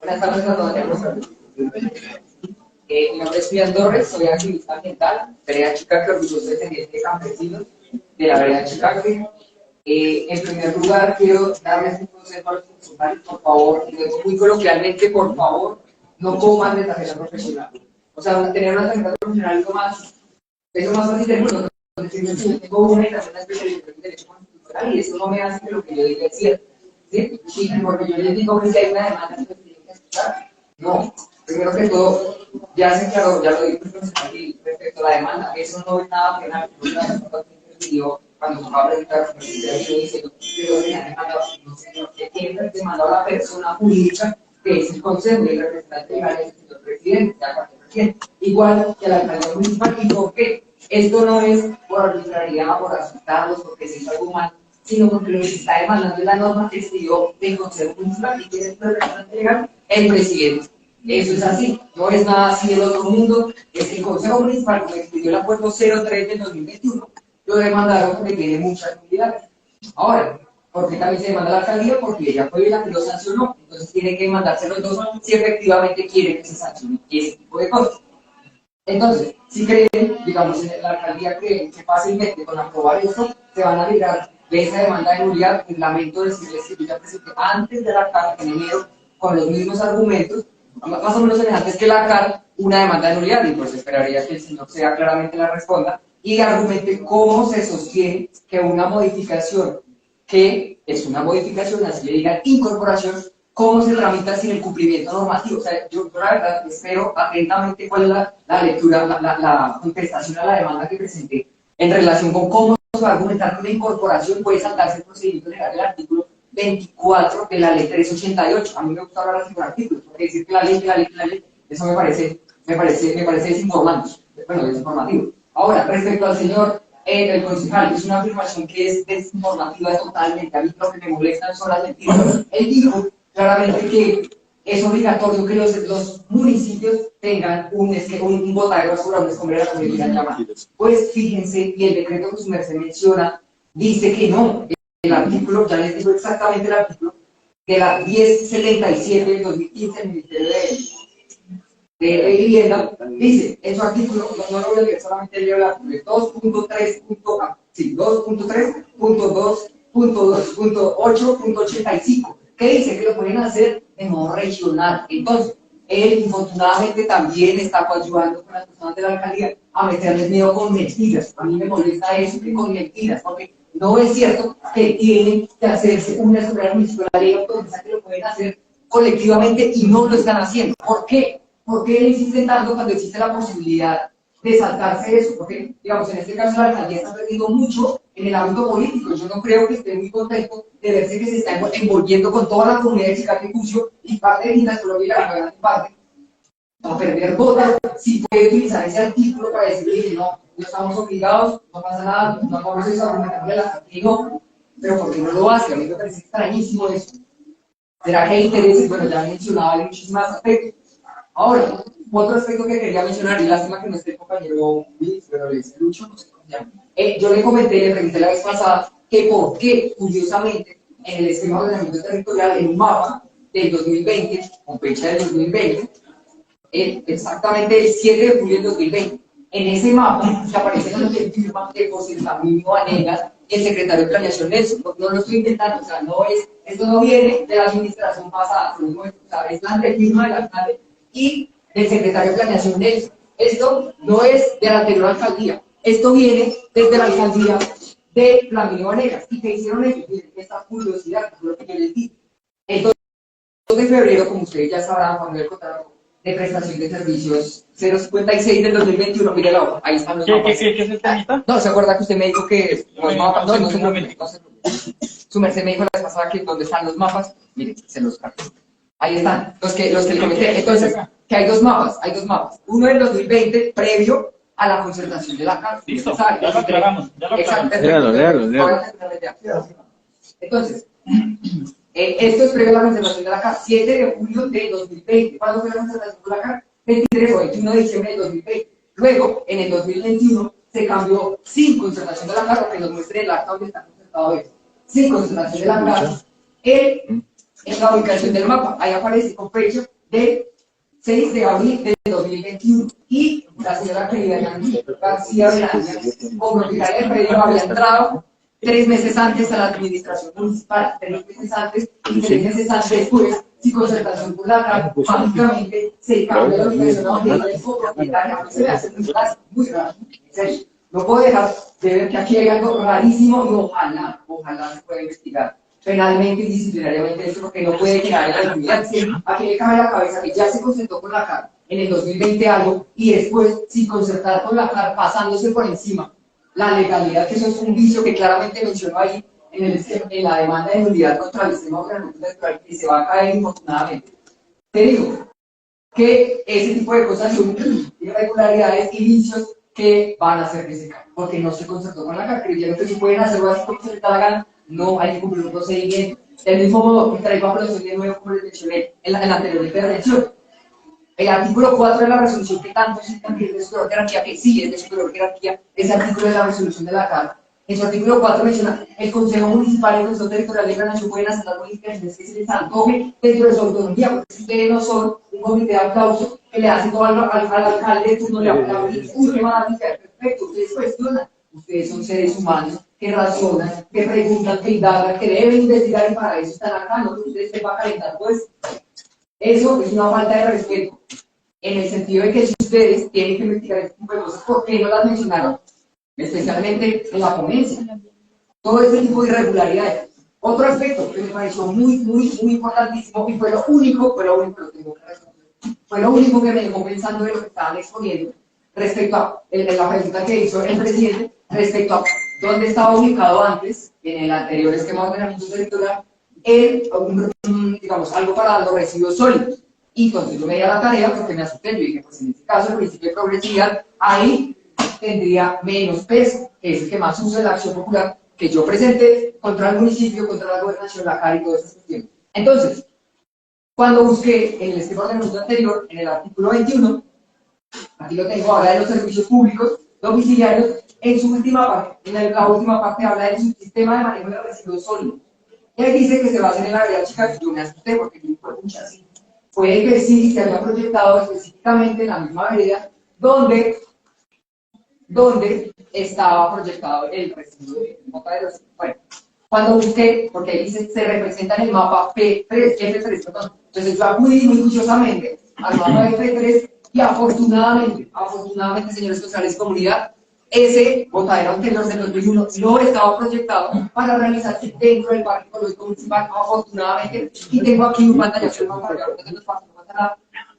Buenas tardes a todos. Mi nombre es Julián Torres, soy activista ambiental, vereda Chicaque, orgulloso descendiente de campesinos de la vereda Chicaque. En primer lugar, quiero darles un consejo a los funcionarios, por favor, y digo muy coloquialmente, por favor, no coman de tarjeta profesional. O sea, tener una tarjeta profesional es lo más fácil del mundo. Entonces, yo tengo una y también una especialización en Derecho Constitucional y eso no me hace que lo que yo diga es cierto. ¿Sí? Y porque yo les digo que si hay una demanda, entonces tienen que escuchar. No, primero que todo, ya se aclaró, ya lo dijo el profesional respecto a la demanda, eso no es nada penal. Cuando se va a presentar, dice, no señor, que tiene demandado a la persona jurídica que es el consejo y el representante legal es el señor presidente, igual que la alcaldía municipal. ¿Y por qué? Esto no es por arbitrariedad, por asustarlos, porque se hizo algo mal, sino porque lo que se está demandando es la norma que estudió del Consejo Municipal y que es el representante legal, el presidente. Eso es así, no es nada así del otro mundo. Es que el Consejo Municipal, como expidió el acuerdo 03 del 2021, lo demandaron porque tiene muchas actividades. Ahora, ¿por qué también se demanda la alcaldía? Porque ella fue la que lo sancionó, entonces tiene que mandarse los dos si efectivamente quiere que se sancione ese tipo de cosas. Entonces, si creen, digamos, en la alcaldía que fácilmente con aprobar esto se van a librar de esa demanda de nulidad, pues lamento decirles que yo ya presenté antes de la CAR en enero con los mismos argumentos, más o menos semejantes que la CAR, una demanda de nulidad, y pues esperaría que el señor sea claramente la responda y argumente cómo se sostiene que una modificación, que es una modificación, así le digan incorporación, cómo se tramita sin el cumplimiento normativo. O sea, yo la verdad espero atentamente cuál es la lectura, la contestación a la demanda que presenté en relación con cómo se va a argumentar que una incorporación puede saltarse el procedimiento legal del artículo 24 de la ley 388. A mí me gusta hablar así por artículos, porque decir que la ley, eso me parece desinformante. Bueno, desinformativo. Ahora, respecto al señor el concejal, es una afirmación que es desinformativa totalmente. A mí lo que me molesta son las mentiras. Él dijo claramente que es obligatorio que los municipios tengan un botadero de basura, una escombrera, como le quieran llamar. Pues fíjense, y el decreto que su merced menciona dice que no. El artículo, ya les digo exactamente el artículo, de la 1077 del 2015 del Ministerio de Vivienda, dice en su artículo, no lo voy a leer, solamente leo el artículo 2.3.2.3.2.2.8.85, que dice que lo pueden hacer de modo regional. Entonces, él infortunadamente también está ayudando con las personas de la alcaldía a meterles miedo con mentiras. A mí me molesta eso, que con mentiras, porque no es cierto que tienen que hacerse una escuela municipal, la ley autoriza que lo pueden hacer colectivamente y no lo están haciendo. ¿Por qué? ¿Por qué le insisten tanto cuando existe la posibilidad de saltarse eso? Porque, digamos, en este caso la alcaldía está perdiendo mucho en el ámbito político. Yo no creo que esté muy contento de verse que se está envolviendo con toda la comunidad de Chicaque y parte de Minas Colombia, la gran parte, a perder votos. Si puede utilizar ese artículo para decirle que no estamos obligados, no pasa nada, no vamos a argumentarle la alcaldía, no. Pero ¿por qué no lo hace? A mí me parece extrañísimo eso. ¿Será que hay intereses? Bueno, ya he mencionado muchísimos aspectos. Ahora, otro aspecto que quería mencionar, y lástima que no esté el compañero Luis, pero le dice Lucho, no sé cómo se llama. Yo le comenté, le pregunté la vez pasada, que por qué, curiosamente, en el esquema de ordenamiento territorial, en un mapa del 2020, con fecha del 2020, exactamente el 7 de julio del 2020, en ese mapa que aparece los que firman que José Camilo Vanegas, el secretario de Planeación Nelson, no lo estoy inventando, o sea, esto no viene de la administración pasada, es la antefirma del alcalde y del secretario de Planeación Nelson. Esto no es de la anterior alcaldía, esto viene desde la alcaldía de Flamínio Vanegas. ¿Y qué hicieron ellos? Miren, esta curiosidad, es lo que yo les dije. El 2 de febrero, como ustedes ya sabrán, cuando el contrato de prestación de servicios 056 del 2021, mire la hoja, ahí están los mapas. ¿Qué es el temita? No, ¿se acuerda que usted me dijo que los mapas? No se preocupe. Su merced me dijo la vez pasada que donde están los mapas, mire, se los cargo. Ahí están, los que le comenté. Entonces, que hay dos mapas. Uno del 2020, previo a la concertación de la CAR. Listo, ya lo aclaramos. Léalo. Entonces, esto es previo a la concertación de la CAR, 7 de julio de 2020. ¿Cuándo fue la concertación de la CAR? 23 o 21 de diciembre de 2020. Luego, en el 2021, se cambió sin concertación de la CAR, que nos muestre el acta donde está concertado eso. Sin concertación de la CAR, en la ubicación del mapa. Ahí aparece con fecha del 6 de abril de 2021. Y la señora querida García Benavides, como propietaria del predio, había entrado 3 meses antes a la administración municipal, 3 meses antes y 3 meses antes después, sin concertación con la CAR, mágicamente se cambia la ubicación a donde ella es copropietaria. Se me hace muy raro. En serio, no puedo dejar de ver que aquí hay algo rarísimo y ojalá se pueda investigar penalmente y disciplinariamente eso, porque no puede quedar en la impunidad. Aquí le cabe la cabeza que ya se concertó con la CAR en el 2020 algo y después, sin concertar con la CAR, pasándose por encima la legalidad, que eso es un vicio que claramente mencionó ahí en la demanda de nulidad contra el sistema ordenamiento electoral, que se va a caer infortunadamente. Te digo que ese tipo de cosas son irregularidades y vicios que van a hacer que se caiga, porque no se concertó con la CAR, creyeron que si pueden hacerlo así como se les da la gana, no hay que cumplir un procedimiento. Del mismo modo que traigo a colación de nuevo, como les mencioné en la anterior intervención. El artículo 4 de la resolución que tanto se también de superior jerarquía, que sí es de superior jerarquía, ese artículo de la resolución de la CAR. En su artículo 4 menciona: el Consejo Municipal y el Consejo Territorial de la Nación pueden hacer las modificaciones que se les antoje dentro de su autonomía, porque si ustedes no son un comité de aplauso que le hace todo al alcalde de turno, le aplauden, uy, maravilla, perfecto, ustedes cuestionan. Ustedes son seres humanos que razonan, que preguntan, que indagan, que deben investigar y para eso están acá, no que ustedes se van a calentar pues. Eso es una falta de respeto, en el sentido de que si ustedes tienen que investigar este tipo de cosas, ¿por qué no las mencionaron? Especialmente en la ponencia. Todo este tipo de irregularidades. Otro aspecto que me pareció muy importantísimo, y fue lo único, lo tengo que responder, fue lo único que me dejó pensando de lo que estaban exponiendo, respecto a la pregunta que hizo el presidente, respecto a dónde estaba ubicado antes, en el anterior esquema de ordenamiento territorial, digamos, algo para los residuos sólidos. Y entonces yo me di a la tarea porque me asusté. Yo dije, pues en este caso, el principio de progresividad, ahí tendría menos peso, que es el que más usa la acción popular que yo presenté contra el municipio, contra la gobernación, la CAR y todas esas cuestiones. Entonces, cuando busqué en el esquema de ordenamiento anterior, en el artículo 21, aquí lo tengo, habla de los servicios públicos domiciliarios, en su última parte, en la última parte habla del subsistema de manejo de residuos sólidos. Él dice que se va a hacer en la vereda chica, y yo me asusté porque yo fue mucha así. Puede que sí se haya proyectado específicamente en la misma vereda donde estaba proyectado el residuo de mapa de los. Bueno, cuando busqué, porque ahí dice se representa en el mapa F3, perdón. Entonces yo acudí muy juiciosamente al mapa F3 y afortunadamente, señores sociales y comunidad, ese botadero anterior del 2001 no estaba proyectado para realizarse dentro del parque ecológico municipal, afortunadamente, y tengo aquí un pantallazo del mapa,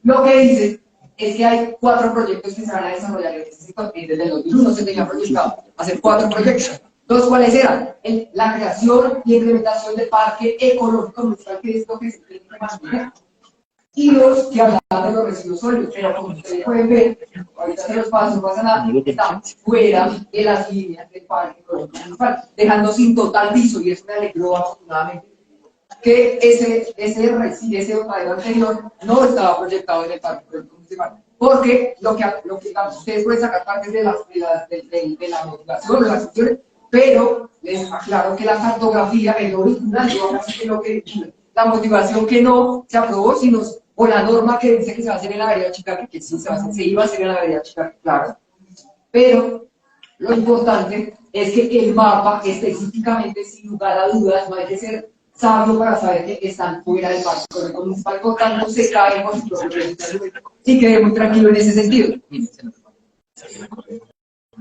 lo que dice es que hay 4 proyectos que se van a desarrollar en este sector, y desde el 2001 se tenía proyectado hacer 4 proyectos. ¿Los cuales eran? La creación y implementación del parque ecológico municipal, que es lo que se tiene que mantener, y los que hablaban de los residuos sólidos, pero como ustedes pueden ver, ahorita se los paso, no pasa nada, están fuera de las líneas del parque ecológico municipal, dejando sin total piso, y eso me alegró afortunadamente, que ese botadero anterior no estaba proyectado en el parque ecológico municipal. Porque lo que digamos, ustedes pueden sacar partes de la motivación, de las acciones, pero les aclaro que la cartografía es lo original, la motivación que no se aprobó, sino o la norma que dice que se va a hacer en la vereda Chicaque, que sí se iba a hacer en la vereda Chicaque, claro. Pero lo importante es que el mapa específicamente, sin lugar a dudas, no hay que ser sabio para saber que están fuera del parque ecológico municipal, por tanto se cae por su propio presupuesto. Sí, quedé muy tranquilo en ese sentido.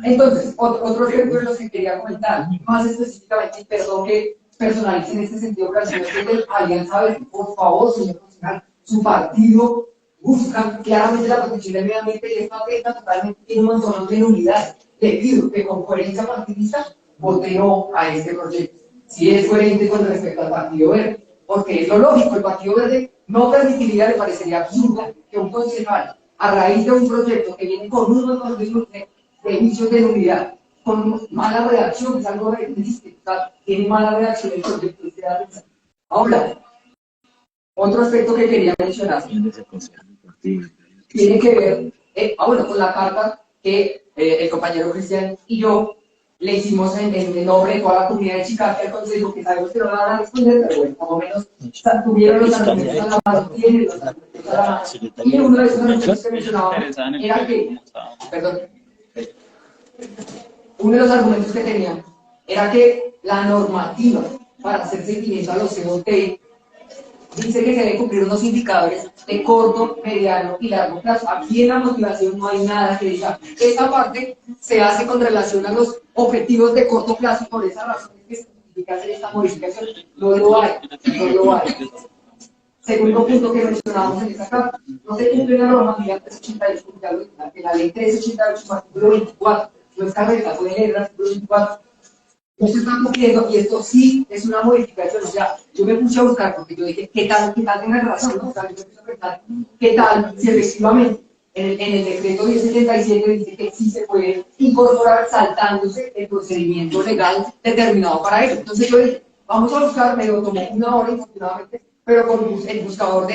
Entonces, otro ejemplo de los que quería comentar, más específicamente, y perdón que personalice en este sentido, ocasiones de Alianza Verde, por favor, señor concejal, su partido busca claramente la protección del medio ambiente y esto afecta totalmente, tiene un montón de nulidades. Le pido que con coherencia partidista vote no a este proyecto. Si es coherente con respecto al Partido Verde, porque es lo lógico, el Partido Verde no permitiría, le parecería absurdo que un concejal, a raíz de un proyecto que viene con un montón de inicios de nulidad, con mala redacción, es algo que existe, o sea, tiene mala redacción el proyecto. Ahora, otro aspecto que quería mencionar tiene que ver, bueno, con la carta que el compañero Cristian y yo le hicimos en nombre de toda la comunidad de Chicago al consejo, que sabemos que no van a responder, pero bueno, por lo menos tuvieron los argumentos a la mano, tienen los argumentos a la mano. Y uno de esos argumentos que mencionaba era que, perdón, uno de los argumentos que tenían era que la normativa para hacer seguimiento a los COT dice que se deben cumplir unos indicadores de corto, mediano y largo plazo. Aquí en la motivación no hay nada que diga. Esta parte se hace con relación a los objetivos de corto plazo y por esa razón es que se justifica hacer esta modificación. No lo hay, no lo hay. Segundo punto que mencionábamos en esta carta, no se cumple la normativa 388, de la ley 388, artículo 24, no es carreta, pueden leer el artículo 24, no se está cumpliendo, y esto sí es una modificación. O sea, yo me puse a buscar porque yo dije, ¿qué tal tengan razón? ¿No? O sea, yo me puse a pensar, ¿qué tal si efectivamente en el decreto 1077 dice que sí se puede incorporar saltándose el procedimiento legal determinado para ello? Entonces yo dije, vamos a buscar, me lo tomó una hora, infortunadamente, pero con el buscador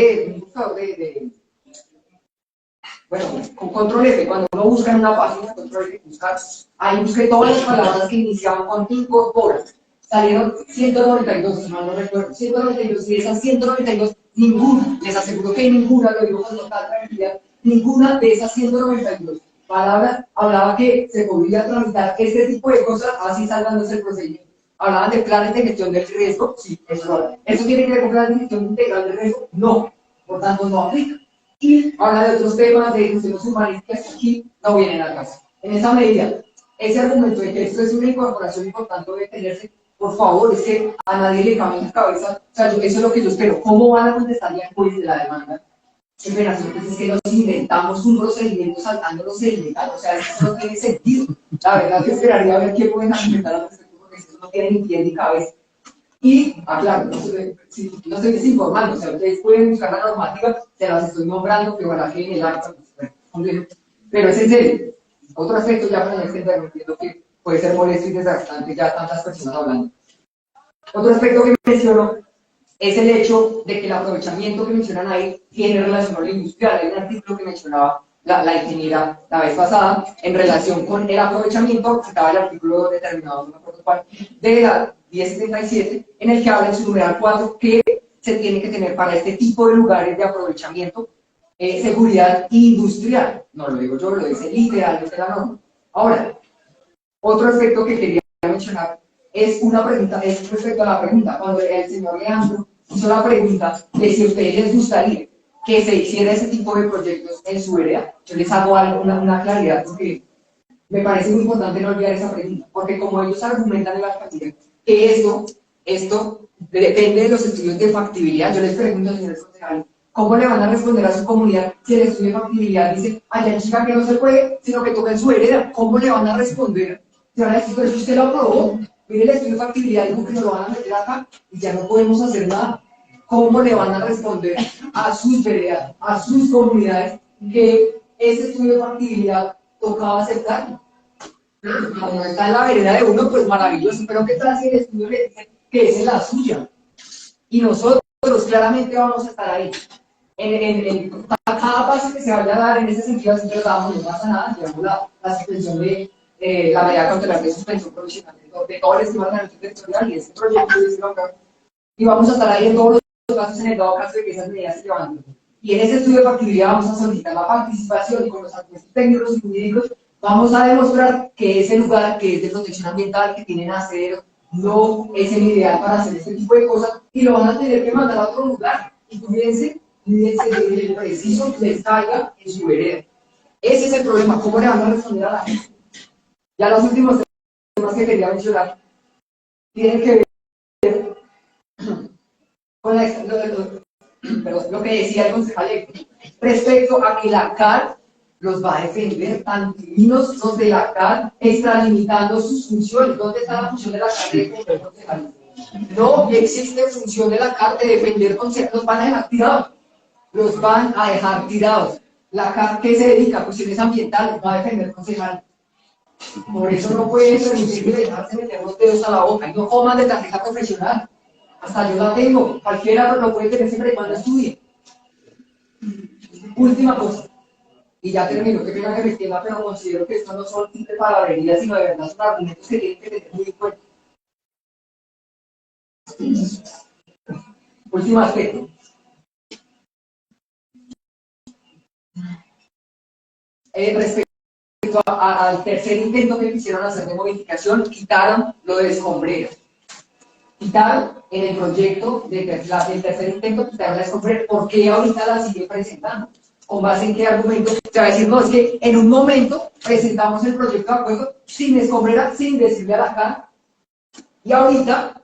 bueno, con control F, cuando uno busca en una página, control F, buscar, ahí busqué todas las palabras que iniciaban con incorpora. Salieron 192, si mal no recuerdo, 192, y de esas 192, ninguna, les aseguro que ninguna, lo digo con total tranquilidad, ninguna de esas 192 palabras hablaba que se podía tramitar este tipo de cosas así salvándose el procedimiento. Hablaban de planes de gestión del riesgo, sí, eso tiene que ver con planes de gestión integral del riesgo, no, por tanto no aplica. Y habla de otros temas de cuestiones humanísticas que aquí no vienen al caso. En esa medida, ese argumento de que esto es una incorporación importante debe tenerse, por favor, es que a nadie le cambie la cabeza, o sea, eso es lo que yo espero. ¿Cómo van a contestar ya el juez de la demanda? En relación, pues es que nos inventamos un procedimiento saltándonos el legal, o sea, eso no tiene sentido. La verdad, yo esperaría a ver qué pueden argumentar al respecto, porque eso no tiene ni pie ni cabeza. Y, aclaro, no estoy desinformando, o sea, ustedes pueden buscar la normativa, se las estoy nombrando, que ojalá que en el acto, pero es en serio. Otro aspecto ya para extenderlo, entiendo que puede ser molesto y desgastante ya tantas personas hablando. Otro aspecto que menciono es el hecho de que el aprovechamiento que mencionan ahí tiene relación con lo industrial. Hay un artículo que mencionaba la ingeniera la vez pasada en relación con el aprovechamiento, estaba el artículo determinado, no me acuerdo cuál, de la 1077, en el que habla en su numeral 4 que se tiene que tener para este tipo de lugares de aprovechamiento seguridad industrial. No lo digo yo, lo dice literalmente la norma. Ahora, otro aspecto que quería mencionar es una pregunta, es respecto a la pregunta, cuando el señor Leandro hizo la pregunta de si a ustedes les gustaría que se hiciera ese tipo de proyectos en su vereda. Yo les hago una claridad porque me parece muy importante no olvidar esa pregunta, porque como ellos argumentan en la alcaldía que esto depende de los estudios de factibilidad, yo les pregunto, señores concejales, ¿cómo le van a responder a su comunidad si el estudio de factibilidad dice, allá en Chica que no se puede, sino que toca en su vereda? ¿Cómo le van a responder? Se van a decir, pero si usted lo aprobó, mire el estudio de factibilidad, dijo que nos lo van a meter acá y ya no podemos hacer nada. ¿Cómo le van a responder a sus veredas, a sus comunidades, que ese estudio de factibilidad tocaba aceptarlo? Como no está en la vereda de uno, pues maravilloso, pero ¿qué tal si el estudio le dice que esa es la suya? Y nosotros claramente vamos a estar ahí. Cada paso que se vaya a dar en ese sentido, así que lo damos, no pasa nada, llevamos la suspensión de la medida cautelar de suspensión provisional de todo el estimado de la territorial y ese proyecto, y vamos a estar ahí en todos los casos, en el dado caso de que esas medidas se levanten. Y en ese estudio de factibilidad vamos a solicitar la participación y con los aspectos técnicos y jurídicos vamos a demostrar que ese lugar que es de protección ambiental, que tienen acero, no es el ideal para hacer este tipo de cosas y lo van a tener que mandar a otro lugar. Y cuídense de el preciso que les caiga en su vereda. Ese es el problema, ¿cómo le van a responder a la gente? Ya los últimos temas que quería mencionar tienen que ver con lo que decía el concejal respecto a que la CAR los va a defender, tanto los de la CAR extralimitando sus funciones. ¿Dónde está la función de la CAR de defender concejales? No existe función de la CAR de defender concejales, los van a dejar tirados. Los van a dejar tirados. La CAR, ¿qué se dedica? A cuestiones ambientales, va a defender concejales. Por eso no pueden permitirle dejarse meter los dedos a la boca y no coman de tarjeta profesional. Hasta yo la tengo, cualquiera lo puede tener siempre y cuando estudie. Última cosa, Y ya termino, que pena que me extienda, pero considero que esto no son simples palabrerías, sino de verdad son argumentos que tienen que tener muy en cuenta. Último aspecto. Respecto al tercer intento que quisieron hacer de modificación, quitaron lo de escombrera. Quitaron en el proyecto del tercer intento, quitaron la escombrera. ¿Por qué ahorita la siguen presentando? ¿Con base en qué argumento? Se va a decir, no, es que en un momento presentamos el proyecto de acuerdo sin escombrera, sin decirle a la cara, y ahorita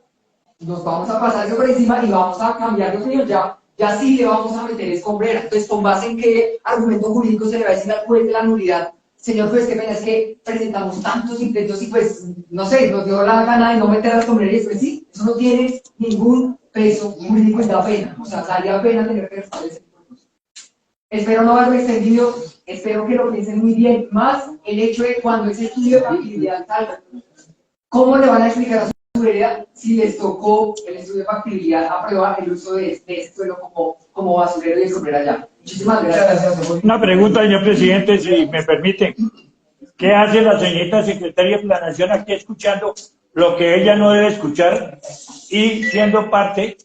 nos vamos a pasar por encima y vamos a cambiar de opinión, ya sí le vamos a meter escombrera. Entonces, ¿con base en qué argumento jurídico se le va a decir al juez de la nulidad? Señor juez, qué pena, es que presentamos tantos intentos y pues, no sé, nos dio la gana de no meter la escombrera y después sí, eso no tiene ningún peso jurídico y da pena. O sea, daría pena tener que responder ese tipo de cosas. Espero no haberme extendido, espero que lo piensen muy bien, más el hecho de cuando ese estudio de factibilidad salga, ¿cómo le van a explicar a su vereda si les tocó el estudio de factibilidad aprobar el uso de este suelo como basurero y escombrera allá? Muchísimas gracias. Una pregunta, señor presidente, si me permite. ¿Qué hace la señorita secretaria de Planación aquí escuchando lo que ella no debe escuchar y siendo parte